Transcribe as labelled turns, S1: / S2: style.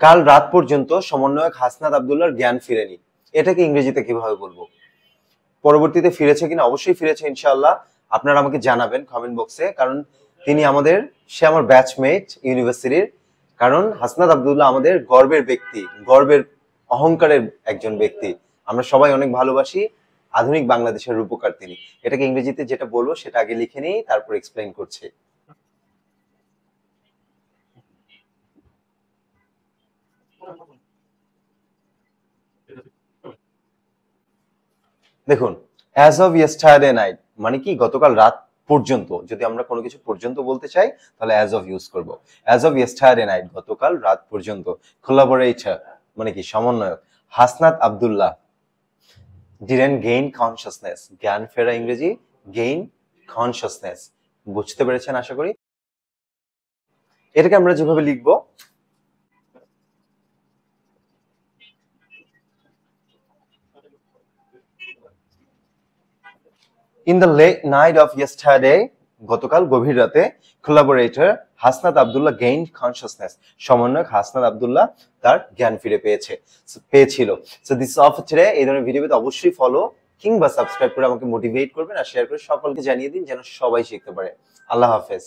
S1: কাল রাত পর্যন্ত সমন্বয়ক হাসনাত আব্দুল্লাহর জ্ঞান ফিরেনি, এটাকে ইংরেজিতে কিভাবে বলবো? পরবর্তীতে ফিরেছে কিনা? অবশ্যই ফিরেছে ইনশাআল্লাহ। আপনারা আমাকে জানাবেন কমেন্ট বক্সে, কারণ সে আমার ব্যাচমেট ইউনিভার্সিটির। কারণ হাসনাত আব্দুল্লাহ আমাদের গর্বের ব্যক্তি, গর্বের অহংকারের একজন ব্যক্তি। আমরা সবাই অনেক ভালোবাসি। আধুনিক বাংলাদেশের রূপকার তিনি। এটাকে ইংরেজিতে যেটা বলবো সেটা আগে লিখে নিই, তারপর এক্সপ্লেইন করছি। দেখুন, অ্যাজ অফ ইয়েস্টারডে নাইট মানে কি গতকাল রাত পর্যন্ত। যদি আমরা কোনো কিছু পর্যন্ত বলতে চাই তাহলে অ্যাজ অফ ইউজ করব। অ্যাজ অফ ইয়েস্টারডে নাইট গতকাল রাত পর্যন্ত। কোলাবোরেটর মানে কি সমন্বয়ক Hasnat Abdullah didn't gain consciousness. জ্ঞান ফেরা ইংরেজি গেইন কনসিয়াসনেস। বুঝতে পেরেছেন আশা করি। এটাকে আমরা যেভাবে লিখবো, in the late night of yesterday গতকাল গভীর রাতে, collaborator Hasnat Abdullah gain consciousness সমন্বয়ক হাসনাত আব্দুল্লাহ তার জ্ঞান ফিরে পেয়েছিল। So this is all for today. এই ধরনের ভিডিও পেতে অবশ্যই ফলো কিংবা সাবস্ক্রাইব করে আমাকে মোটিভেট করবেন আর শেয়ার করে সকলকে জানিয়ে দিন যেন সবাই শিখতে পারে। আল্লাহ হাফেজ।